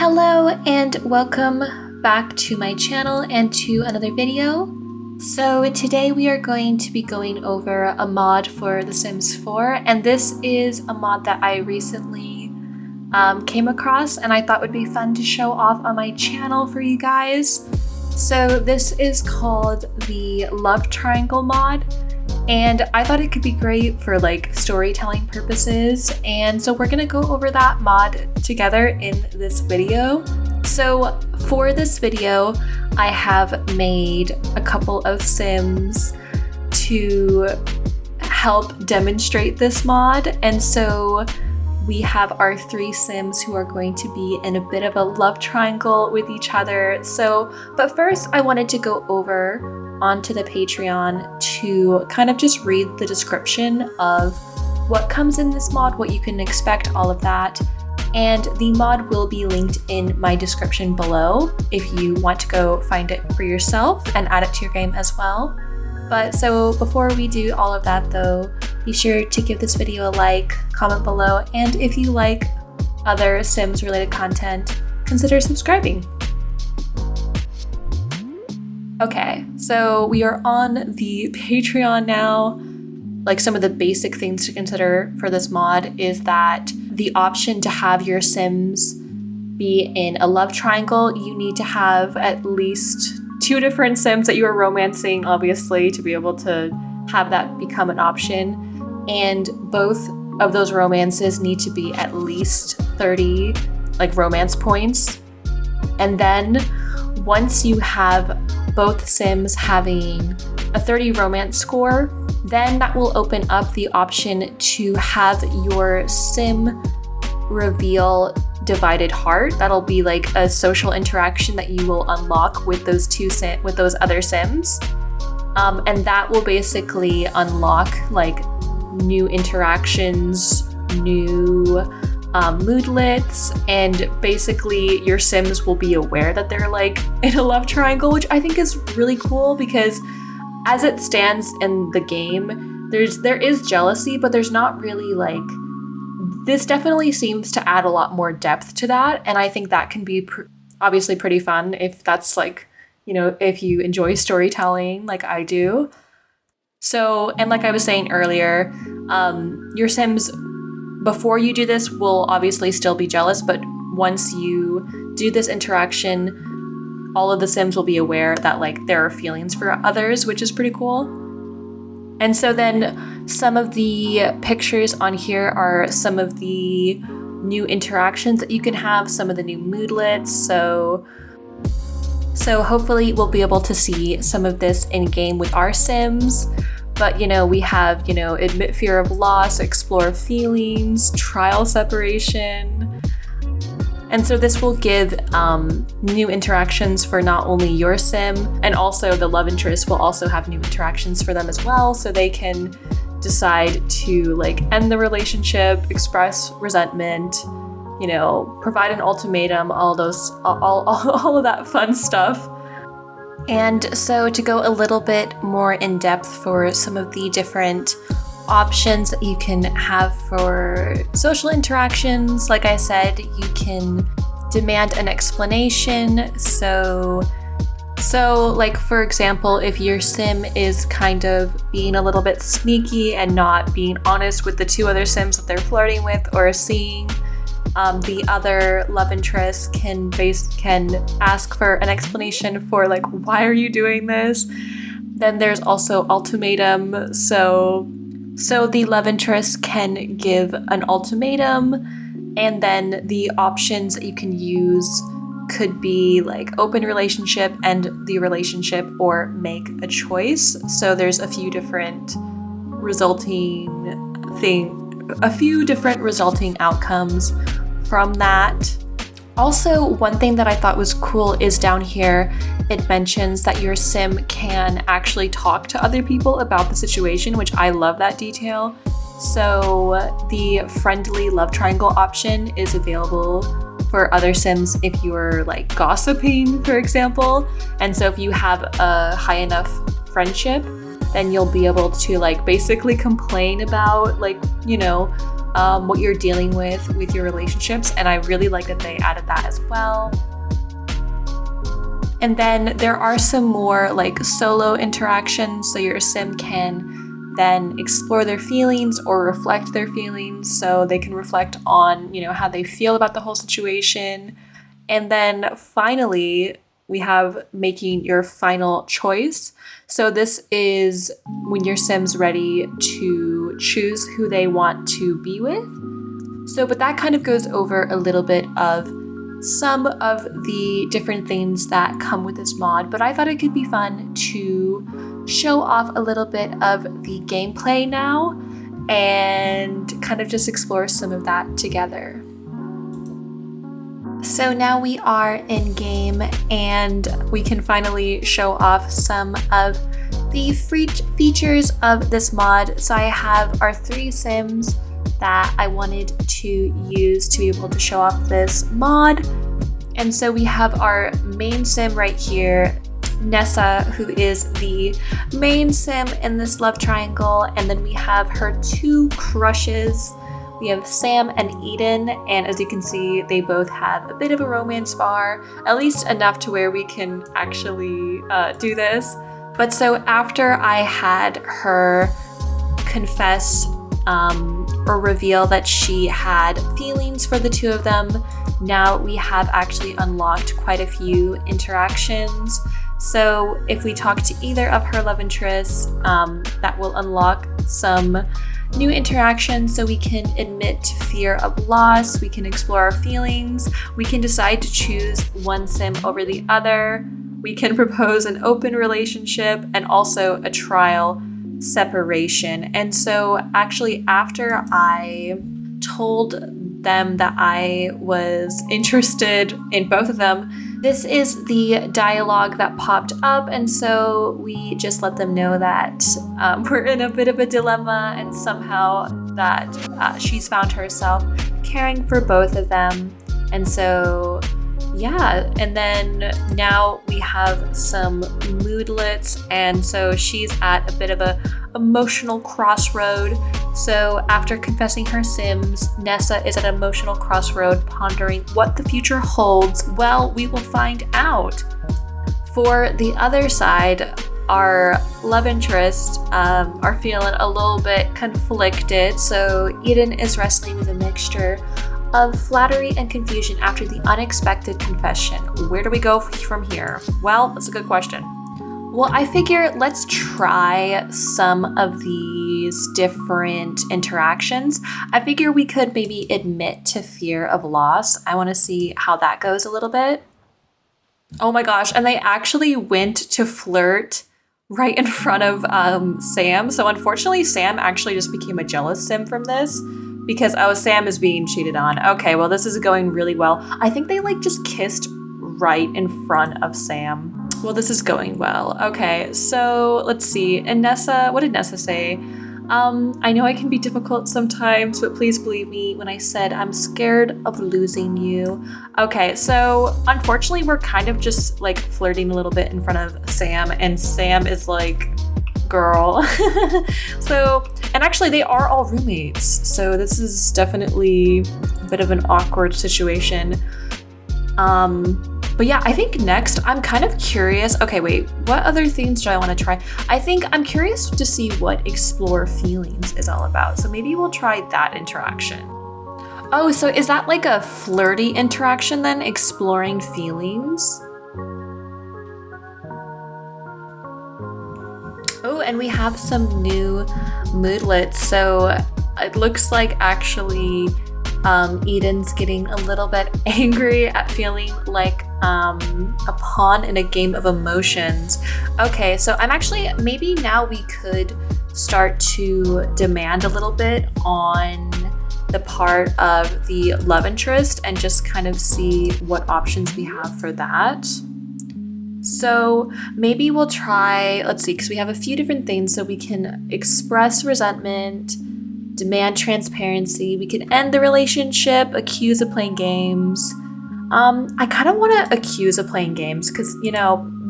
Hello and welcome back to my channel and to another video. So today we are going to be going over a mod for The Sims 4, and this is a mod that I recently came across and I thought would be fun to show off on my channel for you guys. So this is called the Love Triangle mod, and I thought it could be great for like storytelling purposes, and so we're gonna go over that mod together in this video. So for this video, I have made a couple of Sims to help demonstrate this mod, and so we have our 3 Sims who are going to be in a bit of a love triangle with each other. But first I wanted to go over onto the Patreon to kind of just read the description of what comes in this mod, what you can expect, all of that. And the mod will be linked in my description below if you want to go find it for yourself and add it to your game as well. But so before we do all of that though, be sure to give this video a like, comment below, and if you like other Sims related content, consider subscribing. Okay, so we are on the Patreon now. Like, some of the basic things to consider for this mod is that the option to have your Sims be in a love triangle, you need to have at least 2 different Sims that you are romancing, obviously, to be able to have that become an option. And both of those romances need to be at least 30 like romance points. And then once you have both Sims having a 30 romance score, then that will open up the option to have your Sim reveal divided heart. That'll be like a social interaction that you will unlock with those other Sims. And that will basically unlock like new interactions, new moodlets, and basically your Sims will be aware that they're like in a love triangle, which I think is really cool because as it stands in the game, there is jealousy, but there's not really like, this definitely seems to add a lot more depth to that, and I think that can be obviously pretty fun if that's like, you know, if you enjoy storytelling like I do. So, and like I was saying earlier, your Sims before you do this will obviously still be jealous, but once you do this interaction, all of the Sims will be aware that like there are feelings for others, which is pretty cool. And so then some of the pictures on here are some of the new interactions that you can have, some of the new moodlets. So hopefully we'll be able to see some of this in game with our Sims. But, you know, we have, you know, admit fear of loss, explore feelings, trial separation. And so this will give new interactions for not only your Sim, and also the love interest will also have new interactions for them as well. So they can decide to like end the relationship, express resentment, you know, provide an ultimatum, all of that fun stuff. And so to go a little bit more in depth for some of the different options that you can have for social interactions, like I said, you can demand an explanation. So like, for example, if your Sim is kind of being a little bit sneaky and not being honest with the 2 other Sims that they're flirting with or seeing, the other love interest can ask for an explanation for like, why are you doing this? Then there's also ultimatum. So the love interest can give an ultimatum, and then the options that you can use could be like open relationship, end the relationship, or make a choice. So there's a few different resulting outcomes from that. Also, one thing that I thought was cool is down here, it mentions that your Sim can actually talk to other people about the situation, which I love that detail. So the friendly love triangle option is available for other Sims if you're like gossiping, for example. And so if you have a high enough friendship, then you'll be able to like basically complain about like, what you're dealing with your relationships. And I really like that they added that as well. And then there are some more like solo interactions, so your sim can then explore their feelings or reflect their feelings. So they can reflect on, how they feel about the whole situation. And then finally, we have making your final choice. So this is when your sim's ready to choose who they want to be with. So, but that kind of goes over a little bit of some of the different things that come with this mod, but I thought it could be fun to show off a little bit of the gameplay now and kind of just explore some of that together. So now we are in game and we can finally show off some of the free features of this mod. So I have our 3 sims that I wanted to use to be able to show off this mod. And so we have our main sim right here, Nessa, who is the main sim in this love triangle. And then we have her 2 crushes. We have Sam and Eden, and as you can see, they both have a bit of a romance bar, at least enough to where we can actually do this. But so after I had her confess or reveal that she had feelings for the 2 of them, now we have actually unlocked quite a few interactions. So if we talk to either of her love interests, that will unlock some new interactions. So we can admit fear of loss, we can explore our feelings, we can decide to choose one sim over the other, we can propose an open relationship and also a trial separation. And so actually after I told them that I was interested in both of them, this is the dialogue that popped up, and so we just let them know that we're in a bit of a dilemma and somehow that she's found herself caring for both of them. And so yeah, and then now we have some moodlets, and so she's at a bit of a emotional crossroad. So after confessing her sims, Nessa is at an emotional crossroad pondering what the future holds. Well, we will find out. For the other side, our love interests are feeling a little bit conflicted. So Eden is wrestling with a mixture of flattery and confusion after the unexpected confession. Where do we go from here? Well, that's a good question. Well, I figure let's try some of these different interactions. I figure we could maybe admit to fear of loss. I want to see how that goes a little bit. Oh my gosh, and they actually went to flirt right in front of Sam. So unfortunately, Sam actually just became a jealous sim from this because, Sam is being cheated on. Okay, well, this is going really well. I think they like just kissed right in front of Sam. Well, this is going well. Okay, so let's see. And Nessa, what did Nessa say? I know I can be difficult sometimes, but please believe me when I said I'm scared of losing you. Okay, so unfortunately, we're kind of just like flirting a little bit in front of Sam, and Sam is like, girl. So, and actually they are all roommates, so this is definitely a bit of an awkward situation. But yeah, I think next I'm kind of curious. Okay, wait, what other things do I want to try? I think I'm curious to see what explore feelings is all about. So maybe we'll try that interaction. Oh, so is that like a flirty interaction then? Exploring feelings? Oh, and we have some new moodlets. So it looks like actually Eden's getting a little bit angry at feeling like a pawn in a game of emotions. Okay, so I'm actually, maybe now we could start to demand a little bit on the part of the love interest and just kind of see what options we have for that. So maybe we'll try, let's see, because we have a few different things. So we can express resentment, demand transparency, we can end the relationship, accuse of playing games. I kind of want to accuse of playing games because,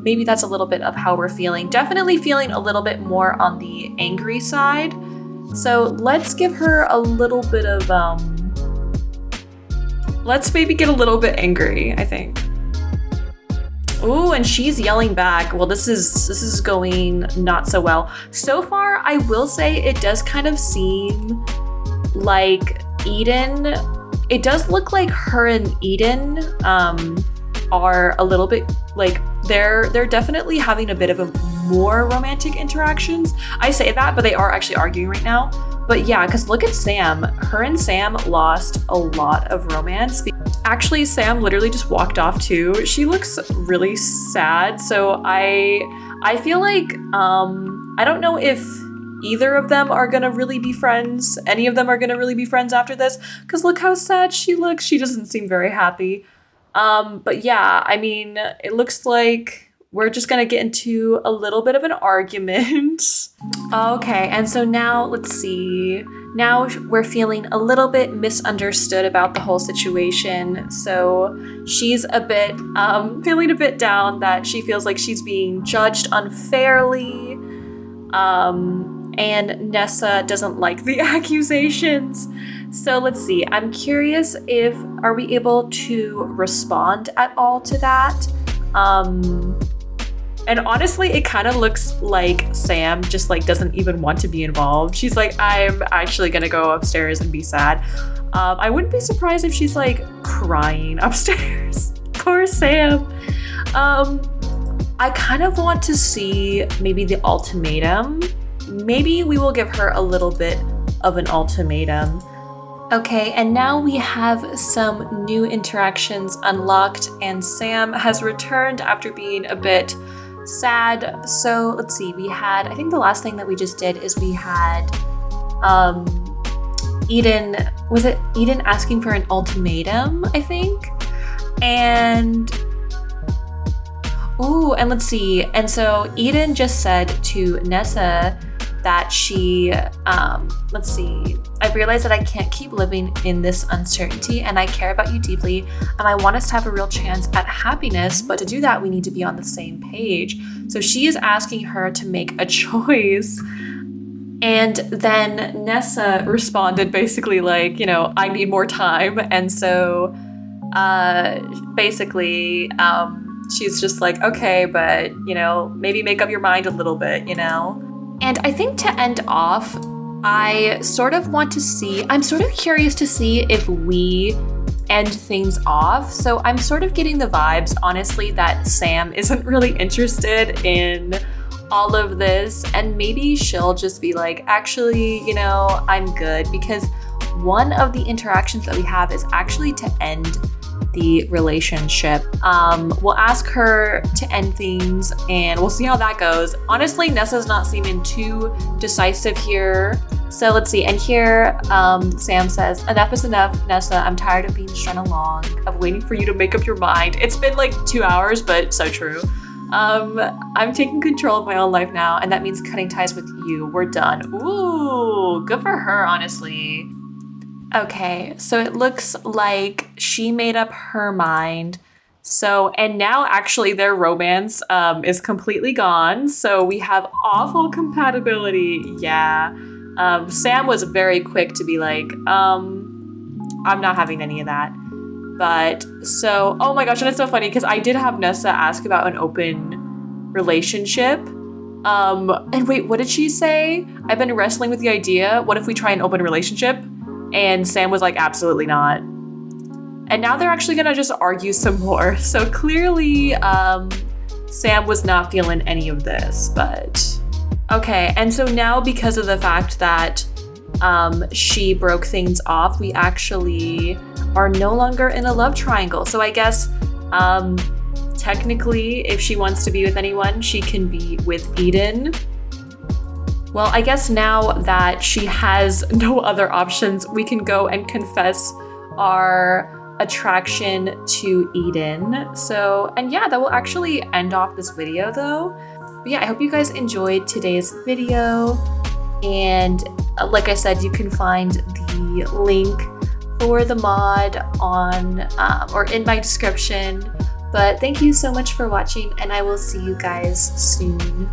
maybe that's a little bit of how we're feeling. Definitely feeling a little bit more on the angry side. So let's give her a little bit of, let's maybe get a little bit angry, I think. Ooh, and she's yelling back. Well, this is going not so well. So far, I will say it does kind of seem like Eden, it does look like her and Eden are a little bit like they're definitely having a bit of a more romantic interactions. I say that, but they are actually arguing right now. But yeah, because look at Sam. Her and Sam lost a lot of romance. Actually, Sam literally just walked off too. She looks really sad. So I feel like I don't know if either of them are gonna really be friends. Any of them are gonna really be friends after this. Because look how sad she looks. She doesn't seem very happy. But yeah, I mean, it looks like we're just gonna get into a little bit of an argument. Okay, and so now let's see. Now we're feeling a little bit misunderstood about the whole situation. So she's a bit, feeling a bit down that she feels like she's being judged unfairly. And Nessa doesn't like the accusations. So let's see, I'm curious are we able to respond at all to that? And honestly, it kind of looks like Sam just like doesn't even want to be involved. She's like, I'm actually gonna go upstairs and be sad. I wouldn't be surprised if she's like crying upstairs. Poor Sam. I kind of want to see maybe the ultimatum. Maybe we will give her a little bit of an ultimatum. Okay, and now we have some new interactions unlocked and Sam has returned after being a bit sad. So let's see, I think the last thing that we just did is we had Eden, was it Eden asking for an ultimatum, I think? And let's see, and so Eden just said to Nessa that she, let's see, I've realized that I can't keep living in this uncertainty and I care about you deeply and I want us to have a real chance at happiness, but to do that, we need to be on the same page. So she is asking her to make a choice. And then Nessa responded basically like, I need more time. And so basically, she's just like, okay, but, maybe make up your mind a little bit, And I think to end off, I'm sort of curious to see if we end things off. So I'm sort of getting the vibes, honestly, that Sam isn't really interested in all of this. And maybe she'll just be like, actually, I'm good. Because one of the interactions that we have is actually to end the relationship. We'll ask her to end things and we'll see how that goes. Honestly, Nessa's not seeming too decisive here. So let's see. And here, Sam says, enough is enough, Nessa. I'm tired of being strung along, of waiting for you to make up your mind. It's been like 2 hours, but so true. I'm taking control of my own life now, and that means cutting ties with you. We're done. Ooh, good for her, honestly. Okay, so it looks like she made up her mind. So, and now actually their romance is completely gone. So we have awful compatibility. Yeah. Sam was very quick to be like, I'm not having any of that. But so, oh my gosh, and it's so funny because I did have Nessa ask about an open relationship. And wait, what did she say? I've been wrestling with the idea. What if we try an open relationship? And Sam was like, absolutely not. And now they're actually gonna just argue some more. So clearly, Sam was not feeling any of this, but okay. And so now because of the fact that she broke things off, we actually are no longer in a love triangle. So I guess technically, if she wants to be with anyone, she can be with Eden. Well, I guess now that she has no other options, we can go and confess our attraction to Eden. So, and yeah, that will actually end off this video though. But yeah, I hope you guys enjoyed today's video. And like I said, you can find the link for the mod on or in my description But thank you so much for watching, and I will see you guys soon.